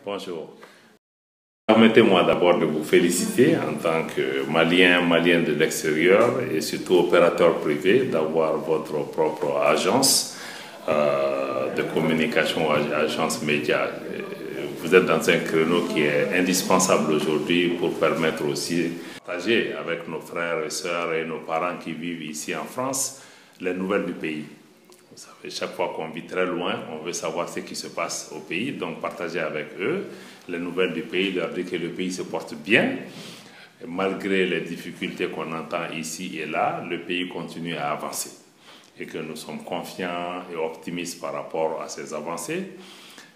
Bonjour. Permettez-moi d'abord de vous féliciter en tant que Malien de l'extérieur et surtout opérateur privé d'avoir votre propre agence de communication, agence média. Vous êtes dans un créneau qui est indispensable aujourd'hui pour permettre aussi de partager avec nos frères et sœurs et nos parents qui vivent ici en France les nouvelles du pays. Vous savez, chaque fois qu'on vit très loin, on veut savoir ce qui se passe au pays, donc partager avec eux les nouvelles du pays, leur dire que le pays se porte bien. Et malgré les difficultés qu'on entend ici et là, le pays continue à avancer et que nous sommes confiants et optimistes par rapport à ces avancées.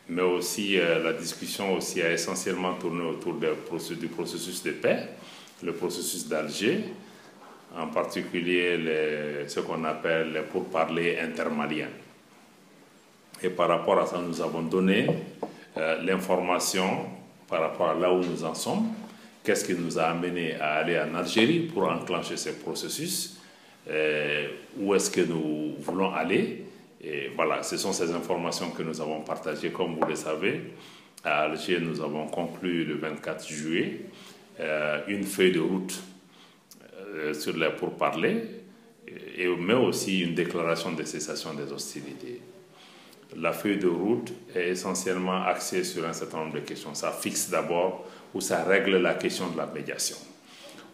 Mais aussi, la discussion aussi a essentiellement tourné autour du processus de paix, le processus d'Alger, en particulier ce qu'on appelle les pourparlers intermaliens. Et par rapport à ça, nous avons donné l'information par rapport à là où nous en sommes, qu'est-ce qui nous a amené à aller en Algérie pour enclencher ce processus, où est-ce que nous voulons aller. Et voilà, ce sont ces informations que nous avons partagées. Comme vous le savez, à Alger, nous avons conclu le 24 juillet une feuille de route sur les pourparlers, mais aussi une déclaration de cessation des hostilités. La feuille de route est essentiellement axée sur un certain nombre de questions. Ça fixe d'abord ou ça règle la question de la médiation.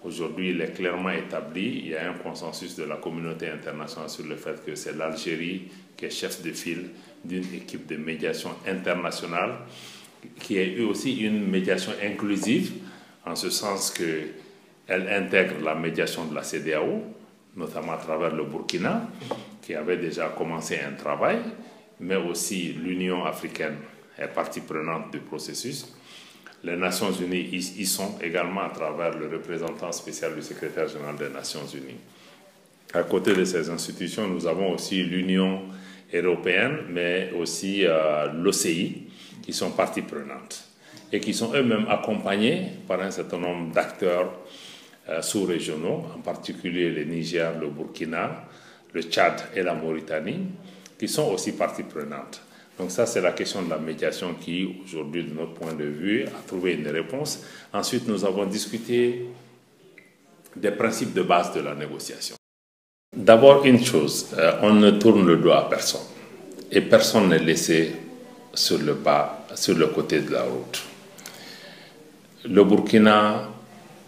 Aujourd'hui, il est clairement établi, il y a un consensus de la communauté internationale sur le fait que c'est l'Algérie qui est chef de file d'une équipe de médiation internationale qui est aussi une médiation inclusive, en ce sens qu'elle intègre la médiation de la CEDEAO, notamment à travers le Burkina, qui avait déjà commencé un travail, mais aussi l'Union africaine est partie prenante du processus. Les Nations Unies y sont également à travers le représentant spécial du secrétaire général des Nations Unies. À côté de ces institutions, nous avons aussi l'Union européenne, mais aussi l'OCI, qui sont parties prenantes et qui sont eux-mêmes accompagnés par un certain nombre d'acteurs sous-régionaux, en particulier le Niger, le Burkina, le Tchad et la Mauritanie, qui sont aussi parties prenantes. Donc ça, c'est la question de la médiation qui, aujourd'hui, de notre point de vue, a trouvé une réponse. Ensuite, nous avons discuté des principes de base de la négociation. D'abord, une chose, on ne tourne le dos à personne. Et personne n'est laissé sur le côté de la route. Le Burkina,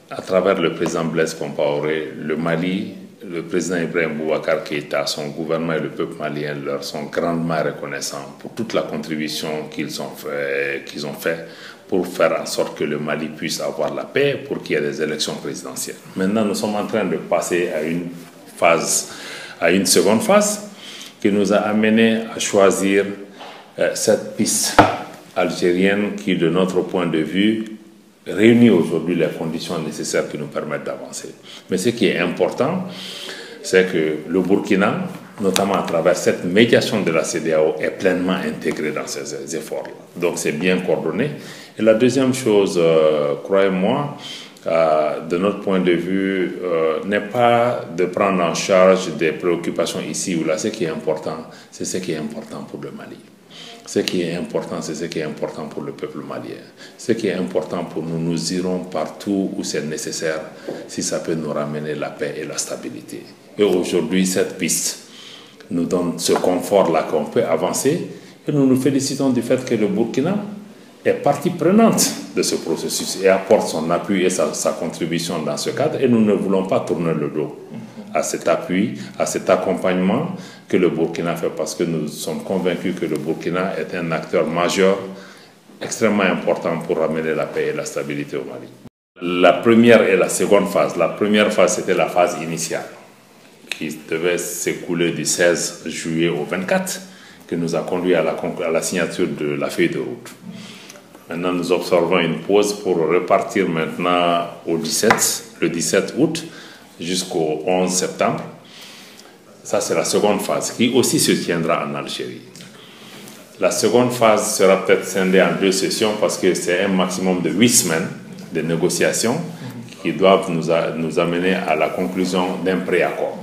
à travers le président Blaise Compaoré, le Mali, le président Ibrahim Boubacar Keïta, son gouvernement et le peuple malien leur sont grandement reconnaissants pour toute la contribution qu'ils ont fait pour faire en sorte que le Mali puisse avoir la paix, pour qu'il y ait des élections présidentielles. Maintenant, nous sommes en train de passer à une seconde phase qui nous a amené à choisir cette piste algérienne qui, de notre point de vue, réunit aujourd'hui les conditions nécessaires qui nous permettent d'avancer. Mais ce qui est important, c'est que le Burkina, notamment à travers cette médiation de la CEDEAO, est pleinement intégré dans ces efforts-là. Donc c'est bien coordonné. Et la deuxième chose, croyez-moi, de notre point de vue, n'est pas de prendre en charge des préoccupations ici ou là. Ce qui est important, c'est ce qui est important pour le Mali. Ce qui est important, c'est ce qui est important pour le peuple malien. Ce qui est important pour nous, nous irons partout où c'est nécessaire si ça peut nous ramener la paix et la stabilité. Et aujourd'hui, cette piste nous donne ce confort-là qu'on peut avancer et nous nous félicitons du fait que le Burkina est partie prenante de ce processus et apporte son appui et sa contribution dans ce cadre et nous ne voulons pas tourner le dos à cet appui, à cet accompagnement que le Burkina fait parce que nous sommes convaincus que le Burkina est un acteur majeur, extrêmement important pour ramener la paix et la stabilité au Mali. La première et la seconde phase. La première phase, c'était la phase initiale qui devait s'écouler du 16 juillet au 24, qui nous a conduit à la signature de la feuille de route. Maintenant, nous observons une pause pour repartir maintenant le 17 août, jusqu'au 11 septembre. Ça, c'est la seconde phase, qui aussi se tiendra en Algérie. La seconde phase sera peut-être scindée en 2 sessions parce que c'est un maximum de 8 semaines de négociations qui doivent nous amener à la conclusion d'un préaccord.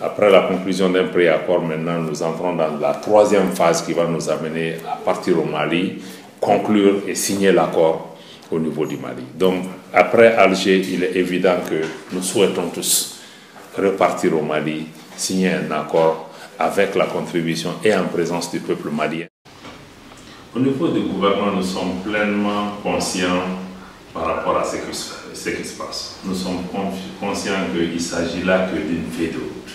Après la conclusion d'un préaccord, maintenant, nous entrons dans la 3e phase qui va nous amener à partir au Mali, conclure et signer l'accord au niveau du Mali. Donc, après Alger, il est évident que nous souhaitons tous repartir au Mali, signer un accord avec la contribution et en présence du peuple malien. Au niveau du gouvernement, nous sommes pleinement conscients par rapport à ce qui se passe. Nous sommes conscients qu'il ne s'agit là que d'une feuille de route.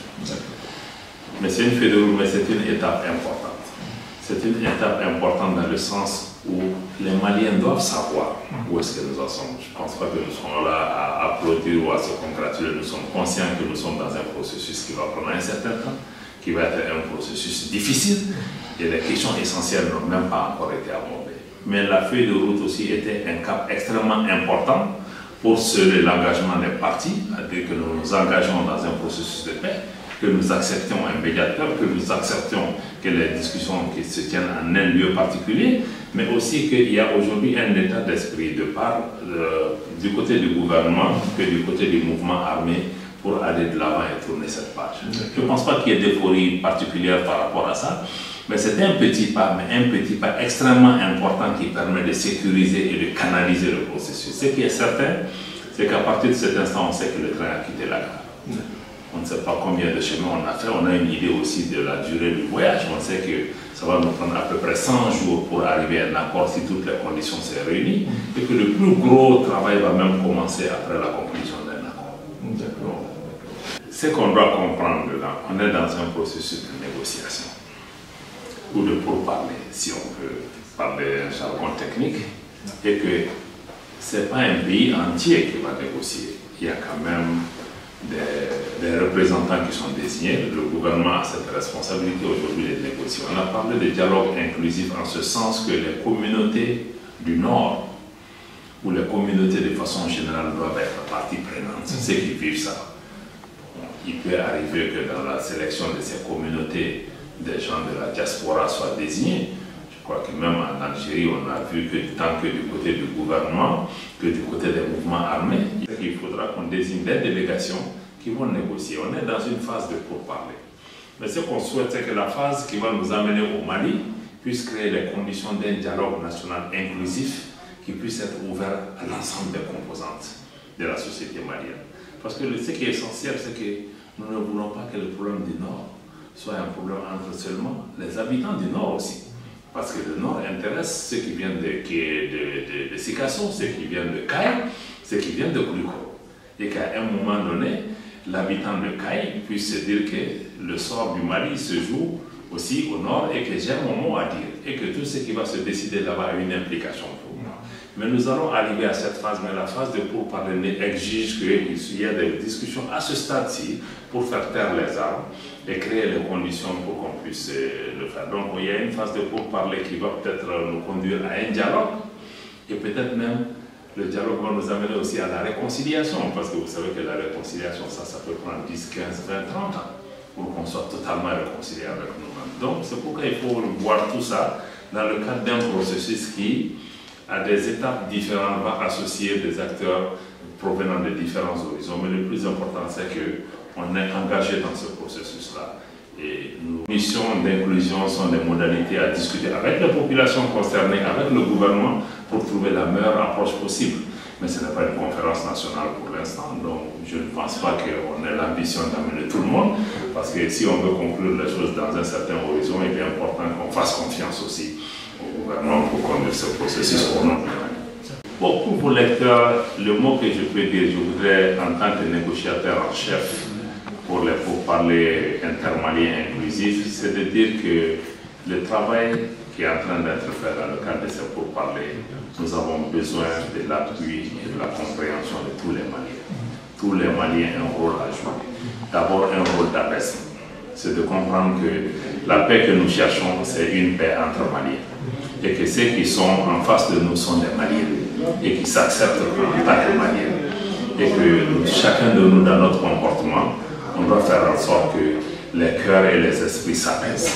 Mais c'est une feuille de route, mais c'est une étape importante. C'est une étape importante dans le sens où les Maliens doivent savoir où est-ce que nous en sommes. Je ne pense pas que nous sommes là à applaudir ou à se congratuler. Nous sommes conscients que nous sommes dans un processus qui va prendre un certain temps, qui va être un processus difficile, et les questions essentielles n'ont même pas encore été abordées. Mais la feuille de route aussi était un cap extrêmement important pour sceller l'engagement des partis, c'est-à-dire que nous nous engageons dans un processus de paix, que nous acceptions un médiateur, que nous acceptions que les discussions qui se tiennent en un lieu particulier, mais aussi qu'il y a aujourd'hui un état d'esprit de part du côté du gouvernement que du côté du mouvement armé pour aller de l'avant et tourner cette page. Je ne pense pas qu'il y ait d'euphorie particulière par rapport à ça, mais c'est un petit pas, mais un petit pas extrêmement important qui permet de sécuriser et de canaliser le processus. Ce qui est certain, c'est qu'à partir de cet instant, on sait que le train a quitté la gare. On ne sait pas combien de chemins on a fait, on a une idée aussi de la durée du voyage, on sait que ça va nous prendre à peu près 100 jours pour arriver à un accord si toutes les conditions sont réunies, et que le plus gros travail va même commencer après la conclusion d'un accord. Ce qu'on doit comprendre là, on est dans un processus de négociation, ou de pourparler, si on peut parler un jargon technique, et que ce n'est pas un pays entier qui va négocier. Il y a quand même des représentants qui sont désignés. Le gouvernement a cette responsabilité aujourd'hui de négocier. On a parlé de dialogue inclusif en ce sens que les communautés du Nord, ou les communautés de façon générale, doivent être partie prenante. C'est ceux qui vivent ça. Bon, il peut arriver que dans la sélection de ces communautés, des gens de la diaspora soient désignés. Je crois que même en Algérie, on a vu que tant que du côté du gouvernement, que du côté des mouvements armés, il faudra qu'on désigne des délégations qui vont négocier. On est dans une phase de pourparler. Mais ce qu'on souhaite, c'est que la phase qui va nous amener au Mali puisse créer les conditions d'un dialogue national inclusif qui puisse être ouvert à l'ensemble des composantes de la société malienne. Parce que ce qui est essentiel, c'est que nous ne voulons pas que le problème du Nord soit un problème entre seulement les habitants du Nord aussi. Parce que le Nord intéresse ceux qui viennent de Sikasso, ceux qui viennent de Kayes, ceux qui viennent de Kouliko. Et qu'à un moment donné, l'habitant de Kayes puisse se dire que le sort du Mali se joue aussi au Nord et que j'ai mon mot à dire. Et que tout ce qui va se décider là-bas a une implication pour moi. Mais nous allons arriver à cette phase, mais la phase de pourparler exige qu'il y ait des discussions à ce stade-ci pour faire taire les armes et créer les conditions pour qu'on puisse le faire. Donc il y a une phase de pourparler qui va peut-être nous conduire à un dialogue et peut-être même le dialogue va nous amener aussi à la réconciliation, parce que vous savez que la réconciliation, ça peut prendre 10, 15, 20, 30 ans pour qu'on soit totalement réconcilié avec nous-mêmes. Donc c'est pourquoi il faut voir tout ça dans le cadre d'un processus qui, à des étapes différentes, va associer des acteurs provenant de différents horizons. Mais le plus important, c'est qu'on est engagé dans ce processus-là. Et nos missions d'inclusion sont des modalités à discuter avec les populations concernées, avec le gouvernement, pour trouver la meilleure approche possible. Mais ce n'est pas une conférence nationale pour l'instant, donc je ne pense pas qu'on ait l'ambition d'amener tout le monde, parce que si on veut conclure les choses dans un certain horizon, il est important qu'on fasse confiance aussi au gouvernement pour conduire ce processus pour nous. Bon, pour vos lecteurs, le mot que je peux dire, je voudrais, en tant que négociateur en chef pour les pourparlers intermaliens inclusifs, c'est de dire que le travail qui est en train d'être fait dans le cadre de ces pourparlers, nous avons besoin de l'appui et de la compréhension de tous les Maliens. Tous les Maliens ont un rôle à jouer. D'abord, un rôle d'apaisement. C'est de comprendre que la paix que nous cherchons, c'est une paix entre Maliens. Et que ceux qui sont en face de nous sont des Maliens et qui s'acceptent en tant que Maliens. Et que chacun de nous, dans notre comportement, on doit faire en sorte que les cœurs et les esprits s'apaisent.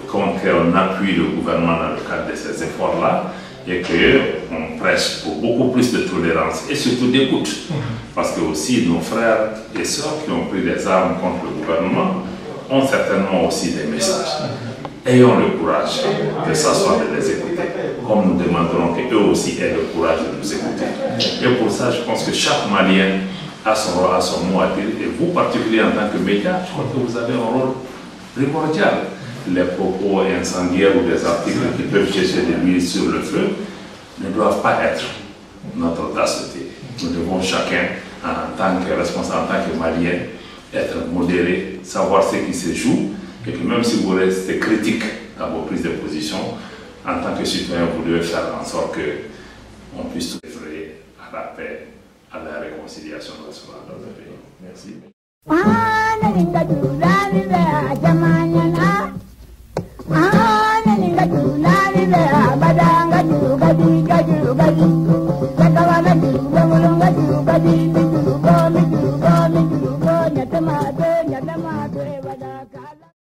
Qu'on appuie le gouvernement dans le cadre de ces efforts-là et qu'on prêche pour beaucoup plus de tolérance et surtout d'écoute. Parce que aussi nos frères et sœurs qui ont pris des armes contre le gouvernement ont certainement aussi des messages. ayons le courage de s'asseoir et de les écouter, comme nous demanderons qu'eux aussi aient le courage de nous écouter. Et pour ça, je pense que chaque Malien a son rôle, a son mot à dire, et vous, particulièrement en tant que média, je crois que vous avez un rôle primordial. Les propos incendiaires ou des articles qui peuvent chercher de l'huile sur le feu ne doivent pas être notre tasse de thé. Nous devons chacun, en tant que responsable, en tant que Malien, être modéré, savoir ce qui se joue, et que même si vous restez critique dans vos prises de position, en tant que citoyen, vous devez faire en sorte qu'on puisse tout œuvrer à la paix, à la réconciliation nationale dans le pays. Merci.